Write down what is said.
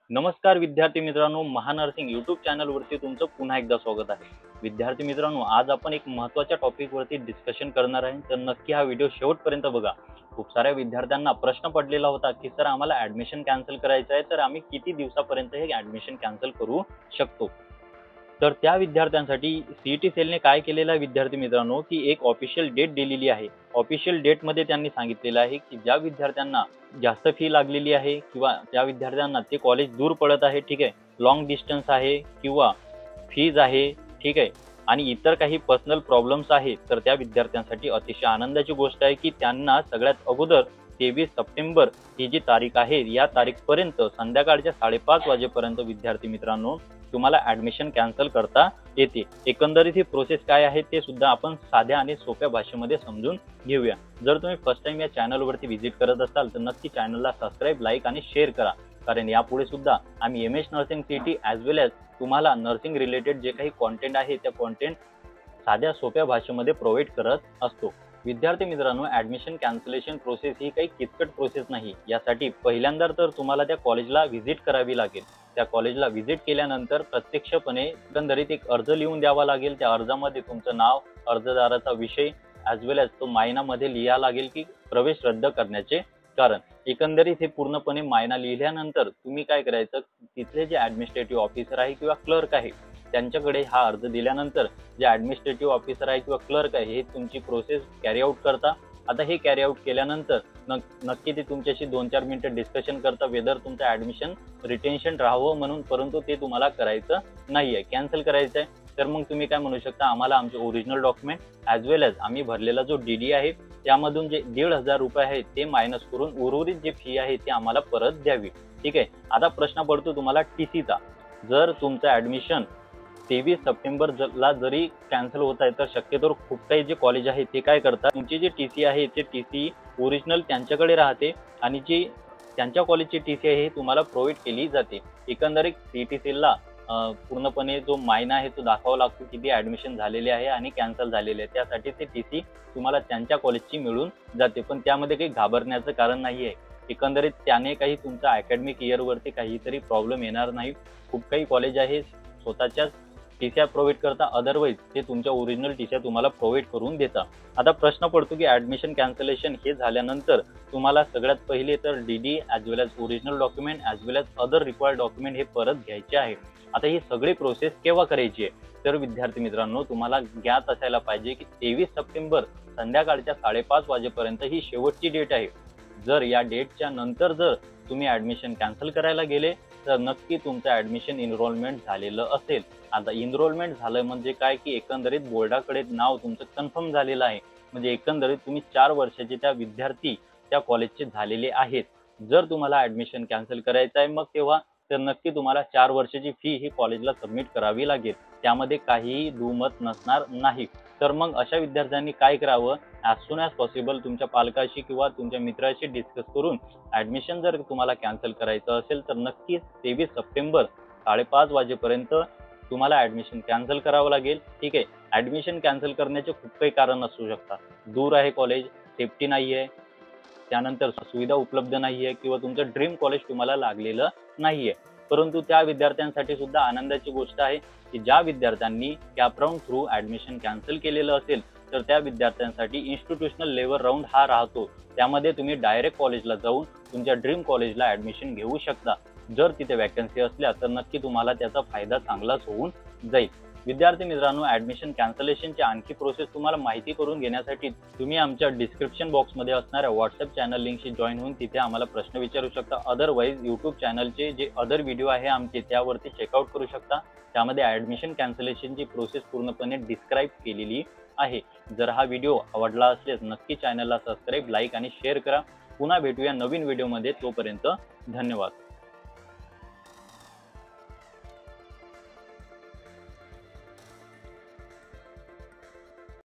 नमस्कार विद्यार्थी मित्रांनो, महानर्सिंग यूट्यूब चॅनलवरती तुमचं पुन्हा एकदा स्वागत आहे। विद्यार्थी मित्रांनो, आज आपण एक महत्त्वाच्या टॉपिकवरती डिस्कशन करणार आहे, तर नक्की हा व्हिडिओ शेवटपर्यंत बघा। खूप साऱ्या विद्यार्थ्यांना प्रश्न पडलेला होता की सर आम्हाला ॲडमिशन कॅन्सल करायचं आहे, तर आम्ही किती दिवसापर्यंत हे ॲडमिशन कॅन्सल करू शकतो। तर त्या विद्यार्थ्यांसाठी सीईटी सेलने काय केलेलं आहे विद्यार्थी मित्रांनो, की एक ऑफिशियल डेट दिलेली आहे। ऑफिशियल डेटमध्ये त्यांनी सांगितलेलं आहे की ज्या विद्यार्थ्यांना जास्त फी लागलेली आहे किंवा ज्या विद्यार्थ्यांना ते कॉलेज दूर पडत आहे, ठीक आहे, लॉंग डिस्टन्स आहे किंवा फीज आहे, ठीक आहे, आणि इतर काही पर्सनल प्रॉब्लेम्स आहेत, तर त्या विद्यार्थ्यांसाठी अतिशय आनंदाची गोष्ट आहे की त्यांना सगळ्यात अगोदर 23 सप्टेंबर ही जी तारीख आहे, या तारीखपर्यंत संध्याकाळच्या 5:30 वाजेपर्यंत विद्यार्थी मित्रांनो तुम्हाला ॲडमिशन कॅन्सल करता येते। एकंदरीत ही प्रोसेस काय आहे ते सुद्धा आपण साध्या आणि सोप्या भाषेमध्ये समजून घेऊया। जर तुम्ही फर्स्ट टाइम या चॅनलवरती व्हिजिट करत असाल तर नक्की चॅनलला सबस्क्राईब, लाईक आणि शेअर करा, कारण यापुढे सुद्धा आम्ही एमएस नर्सिंग सीईटी ॲज वेल ॲज तुम्हाला नर्सिंग रिलेटेड जे काही कॉन्टेंट आहे त्या कॉन्टेंट साध्या सोप्या भाषेमध्ये प्रोव्हाइड करत असतो। विद्यार्थी मित्रांनो, ॲडमिशन कॅन्सलेशन प्रोसेस ही काही किचकट प्रोसेस नाही। यासाठी पहिल्यांदा तर तुम्हाला त्या कॉलेजला व्हिजिट करावी लागेल। त्या कॉलेजला व्हिजिट केल्यानंतर प्रत्यक्षपणे एकंदरीत एक अर्ज लिहून द्यावा लागेल। त्या अर्जामध्ये तुमचं नाव, अर्जदाराचा विषय ॲज वेल ॲज तो मायनामध्ये लिहा लागेल की प्रवेश रद्द करण्याचे कारण। एकंदरीत हे पूर्णपणे मायना लिहिल्यानंतर तुम्ही काय करायचं, तिथले जे ॲडमिनिस्ट्रेटिव्ह ऑफिसर आहे किंवा क्लर्क आहे त्यांच्याकडे हा अर्ज दिल्यानंतर जे ॲडमिनिस्ट्रेटिव्ह ऑफिसर आहे किंवा क्लर्क आहे हे तुमची प्रोसेस कॅरी आउट करता। आता हे कॅरी आउट केल्यानंतर नक्की ते तुमच्याशी 2-4 मिनिटं डिस्कशन करता वेदर तुमचं ॲडमिशन रिटेन्शन राहावं म्हणून, परंतु ते तुम्हाला करायचं नाही आहे, कॅन्सल करायचं आहे। तर मग तुम्ही काय म्हणू शकता, आम्हाला आमचे ओरिजिनल डॉक्युमेंट ॲज वेल ॲज आम्ही भरलेला जो DD आहे त्यामधून जे 1,500 रुपये आहेत ते मायनस करून उर्वरित जे फी आहे ती आम्हाला परत द्यावी, ठीक आहे। आता प्रश्न पडतो तुम्हाला TCचा। जर तुमचं ॲडमिशन 23 सप्टेंबरला जरी कॅन्सल होत आहे तर शक्यतो खूप काही जे कॉलेज आहे ते काय करतात, तुमची जी TC आहे ते TC ओरिजिनल त्यांच्याकडे राहते आणि जी त्यांच्या कॉलेजची TC आहे हे तुम्हाला प्रोव्हाइड केली जाते। एकंदरीत सीईटी सेलला पूर्णपणे जो मायना आहे तो दाखवावा लागतो किती ॲडमिशन झालेले आहे आणि कॅन्सल झालेले आहे, त्यासाठी ते TC तुम्हाला त्यांच्या कॉलेजची मिळून जाते। पण त्यामध्ये काही घाबरण्याचं कारण नाही आहे। एकंदरीत त्याने काही तुमच्या अकॅडमिक इयरवरती काहीतरी प्रॉब्लेम येणार नाही। खूप काही कॉलेज आहे स्वतःच्याच TC प्रोव्हाइड करता, अदरवाईज ते तुमच्या ओरिजिनल TC तुम्हाला प्रोव्हाइड करून देता। आता प्रश्न पडतो की ॲडमिशन कॅन्सलेशन हे झाल्यानंतर तुम्हाला सगळ्यात पहिले तर DD ॲज वेल ॲज ओरिजिनल डॉक्युमेंट ॲज वेल ॲज अदर रिक्वायर्ड डॉक्युमेंट हे परत घ्यायचे आहे। आता ही सगळी प्रोसेस केव्हा करायची आहे, तर विद्यार्थी मित्रांनो तुम्हाला ज्ञात असायला पाहिजे की 23 सप्टेंबर संध्याकाळच्या 5:30 वाजेपर्यंत ही शेवटची डेट आहे। जर या डेटच्या नंतर जर तुम्ही ॲडमिशन कॅन्सल करायला गेले तर नक्की तुमचं ॲडमिशन इनरोलमेंट झालेलं असेल। आता इनरोलमेंट झालं म्हणजे काय, की एकंदरीत बोर्डाकडे नाव तुमचं कन्फर्म झालेलं आहे, म्हणजे एकंदरीत तुम्ही 4 वर्षाचे त्या विद्यार्थी त्या कॉलेजचे झालेले आहेत। जर तुम्हाला ॲडमिशन कॅन्सल करायचं आहे मग तेव्हा तर नक्की तुम्हाला 4 वर्षाची फी ही कॉलेजला सबमिट करावी लागेल, त्यामध्ये काहीही दुमत नसणार नाही। तर मग अशा विद्यार्थ्यांनी काय करावं, ॲज सून ॲज पॉसिबल तुमच्या पालकाशी किंवा तुमच्या मित्राशी डिस्कस करून ॲडमिशन जर तुम्हाला कॅन्सल करायचं असेल तर नक्कीच 23 सप्टेंबर 5:30 वाजेपर्यंत तुम्हाला ॲडमिशन कॅन्सल करावं लागेल, ठीक आहे। ॲडमिशन कॅन्सल करण्याचे खूप काही कारण असू शकतात, दूर आहे कॉलेज, सेफ्टी नाही आहे, त्यानंतर सुविधा उपलब्ध नाही आहे किंवा तुमचं ड्रीम कॉलेज तुम्हाला लागलेलं नाही आहे। परंतु त्या विद्यार्थ्यांसाठी सुद्धा आनंदाची गोष्ट आहे की ज्या विद्यार्थ्यांनी कॅपराऊंड थ्रू ॲडमिशन कॅन्सल केलेलं असेल तर त्या विद्यार्थ्यांसाठी इन्स्टिट्यूशनल लेवल राऊंड हा राहतो, त्यामध्ये तुम्ही डायरेक्ट कॉलेजला जाऊन तुमच्या ड्रीम कॉलेजला ॲडमिशन घेऊ शकता। जर तिथे वॅकन्सी असल्या तर नक्की तुम्हाला त्याचा फायदा चांगलाच होऊन जाईल। विद्यार्थी मित्रांनो, ॲडमिशन कॅन्सलेशनची आणखी प्रोसेस तुम्हाला माहिती करून घेण्यासाठी तुम्ही आमच्या डिस्क्रिप्शन बॉक्समध्ये असणाऱ्या व्हॉट्सअप चॅनल लिंकशी जॉईन होऊन तिथे आम्हाला प्रश्न विचारू शकता। अदरवाईज यूट्यूब चॅनलचे जे अदर व्हिडिओ आहे आमचे त्यावरती चेकआउट करू शकता, त्यामध्ये ॲडमिशन कॅन्सलेशनची प्रोसेस पूर्णपणे डिस्क्राईब केलेली आहे। जर हा व्हिडिओ आवडला असल्यास नक्की चॅनलला सबस्क्राईब, लाईक आणि शेअर करा। पुन्हा भेटूया नवीन व्हिडिओमध्ये, तोपर्यंत धन्यवाद।